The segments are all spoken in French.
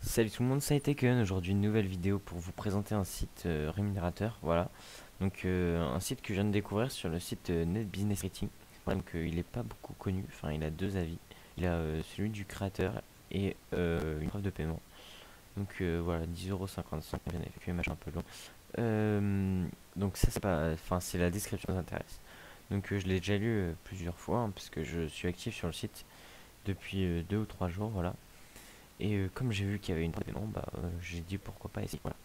Salut tout le monde, ça a été Ken. Aujourd'hui, une nouvelle vidéo pour vous présenter un site rémunérateur. Voilà, donc un site que je viens de découvrir sur le site Net Business Rating. Voilà, donc il n'est pas beaucoup connu, enfin il a deux avis. Il a celui du créateur et une preuve de paiement. Donc voilà, 10,55 €, bien effectué, machin un peu long. Donc ça c'est pas, enfin c'est la description qui nous intéresse. Donc je l'ai déjà lu plusieurs fois hein, parce que je suis actif sur le site depuis 2 ou 3 jours, voilà. Et comme j'ai vu qu'il y avait une paiement, bah, j'ai dit pourquoi pas essayer. Voilà.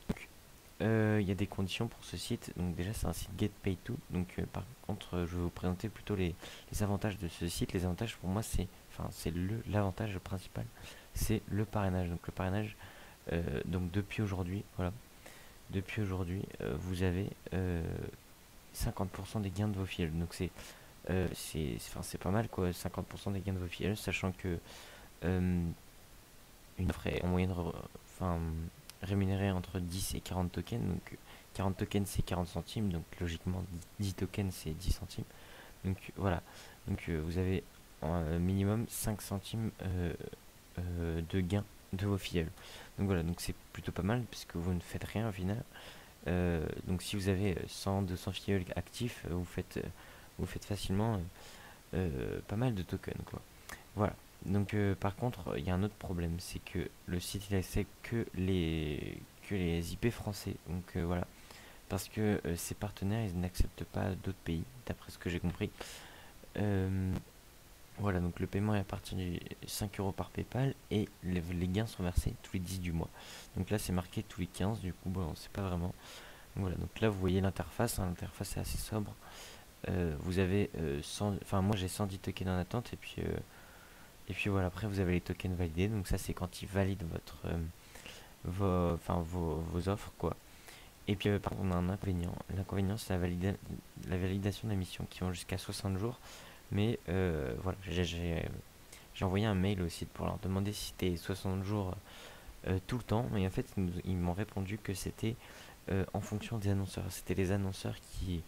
Donc, il y a des conditions pour ce site. Donc déjà, c'est un site Get Paid To. Donc par contre, je vais vous présenter plutôt les avantages de ce site. Les avantages pour moi, c'est l'avantage principal, c'est le parrainage. Donc le parrainage, donc depuis aujourd'hui, voilà, depuis aujourd'hui, vous avez 50% des gains de vos fils. Donc c'est pas mal quoi, 50% des gains de vos fils, sachant que euh, une offre est en moyenne enfin, rémunérée entre 10 et 40 tokens. Donc 40 tokens c'est 40 centimes, donc logiquement 10 tokens c'est 10 centimes. Donc voilà, donc vous avez minimum 5 centimes de gain de vos filleuls. Donc voilà, donc c'est plutôt pas mal puisque vous ne faites rien au final. Donc si vous avez 100-200 filleuls actifs, vous faites facilement pas mal de tokens quoi. Voilà. Donc par contre, il y a un autre problème, c'est que le site il accepte que les IP français. Donc voilà, parce que ses partenaires ils n'acceptent pas d'autres pays, d'après ce que j'ai compris. Euh, voilà, donc le paiement est à partir de 5 euros par PayPal et les gains sont versés tous les 10 du mois. Donc là c'est marqué tous les 15, du coup bon, on sait pas vraiment. Donc voilà, donc là vous voyez l'interface, hein, l'interface est assez sobre. Vous avez 100, enfin moi j'ai 110 tokens en attente et puis voilà, après vous avez les tokens validés, donc ça c'est quand ils valident vos offres quoi. Et puis par contre on a un inconvénient. L'inconvénient c'est la validation des missions qui vont jusqu'à 60 jours. Mais voilà, j'ai envoyé un mail au site pour leur demander si c'était 60 jours tout le temps. Et en fait ils m'ont répondu que c'était en fonction des annonceurs. C'était les annonceurs qui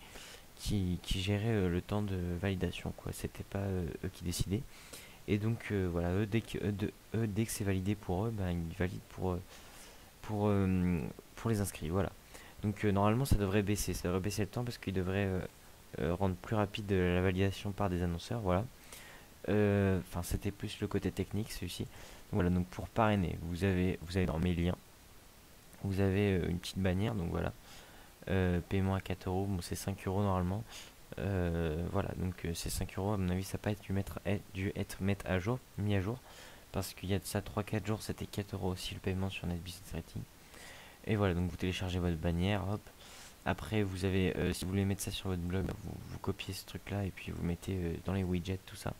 géraient le temps de validation quoi. C'était pas eux qui décidaient. Et donc voilà, dès que c'est validé pour eux, ben, ils valident pour, euh, pour les inscrits. Voilà. Donc normalement ça devrait baisser le temps parce qu'ils devraient rendre plus rapide la validation par des annonceurs. Voilà. Enfin c'était plus le côté technique celui-ci. Voilà, donc pour parrainer, vous avez dans mes liens, vous avez une petite bannière, donc voilà. Paiement à 4 euros, bon c'est 5 euros normalement. Voilà, donc ces 5 euros, à mon avis, ça n'a pas dû être mis à jour, parce qu'il y a de ça 3-4 jours, c'était 4 euros aussi le paiement sur NetBusiness Rating. Et voilà, donc vous téléchargez votre bannière, hop. Après, vous avez, si vous voulez mettre ça sur votre blog, vous copiez ce truc-là et puis vous mettez dans les widgets, tout ça.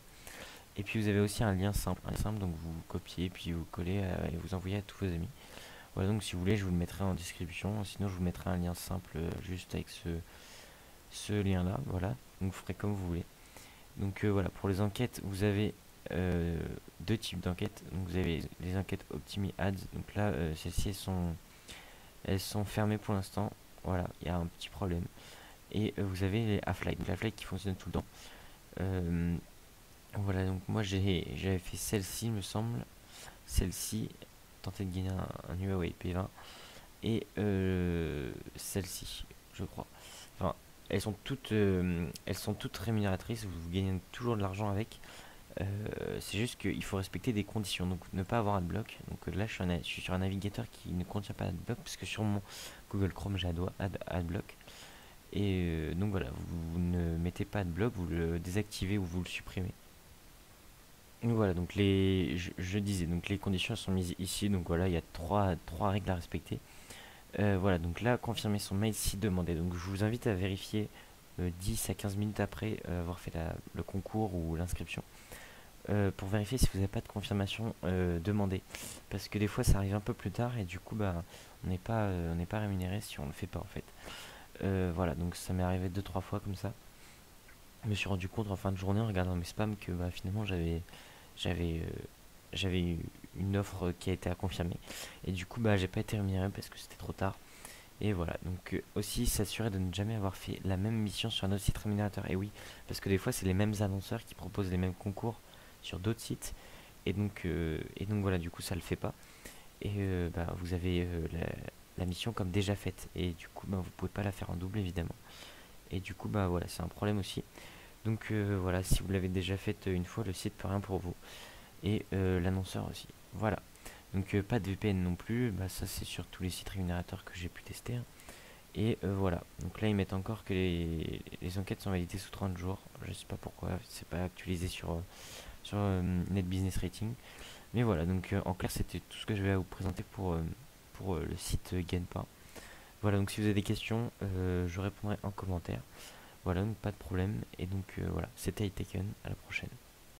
Et puis vous avez aussi un lien simple, donc vous copiez, puis vous collez et vous envoyez à tous vos amis. Voilà, donc si vous voulez, je vous le mettrai en description, sinon je vous mettrai un lien simple juste avec ce lien-là, voilà. Donc vous ferez comme vous voulez. Donc voilà, pour les enquêtes, vous avez deux types d'enquêtes. Donc vous avez les enquêtes Optimi Ads. Donc là, celles-ci elles sont fermées pour l'instant. Voilà, il y a un petit problème. Et vous avez les Afflight. Donc Afflight qui fonctionne tout le temps. Euh, voilà, donc moi j'avais fait celle-ci, il me semble. Celle-ci, tenter de gagner un Huawei P20. Et celle-ci, je crois. Enfin, elles sont toutes rémunératrices. Vous gagnez toujours de l'argent avec. C'est juste qu'il faut respecter des conditions. Donc ne pas avoir AdBlock. Donc là je suis sur un navigateur qui ne contient pas AdBlock parce que sur mon Google Chrome j'ai AdBlock. Et donc voilà, vous ne mettez pas AdBlock, vous le désactivez ou vous le supprimez. Donc voilà, donc je disais, donc les conditions sont mises ici. Donc voilà, il y a trois règles à respecter. Voilà, donc là, confirmer son mail si demandé. Donc je vous invite à vérifier 10 à 15 minutes après avoir fait le concours ou l'inscription. Pour vérifier si vous n'avez pas de confirmation demandée. Parce que des fois ça arrive un peu plus tard et du coup bah, on n'est pas rémunéré si on ne le fait pas en fait. Voilà, donc ça m'est arrivé deux trois fois comme ça. Je me suis rendu compte en fin de journée en regardant mes spams que bah, finalement j'avais j'avais eu une offre qui a été à confirmer. Et du coup bah j'ai pas été rémunéré parce que c'était trop tard. Et voilà, donc aussi s'assurer de ne jamais avoir fait la même mission sur un autre site rémunérateur. Et oui, parce que des fois c'est les mêmes annonceurs qui proposent les mêmes concours sur d'autres sites. Et donc voilà, du coup ça le fait pas. et vous avez la mission comme déjà faite, et du coup vous pouvez pas la faire en double évidemment, et du coup voilà, c'est un problème aussi. Donc voilà, si vous l'avez déjà faite une fois, le site peut rien pour vous, et l'annonceur aussi. Voilà. Donc pas de VPN non plus, ça c'est sur tous les sites rémunérateurs que j'ai pu tester, hein. Et voilà, donc là ils mettent encore que les enquêtes sont validées sous 30 jours. Je sais pas pourquoi, c'est pas actualisé sur Net Business Rating. Mais voilà, donc en clair c'était tout ce que je vais vous présenter pour le site Genpa. Voilà, donc si vous avez des questions, je répondrai en commentaire. Voilà, donc pas de problème. Et donc voilà, c'était iTaken, à la prochaine.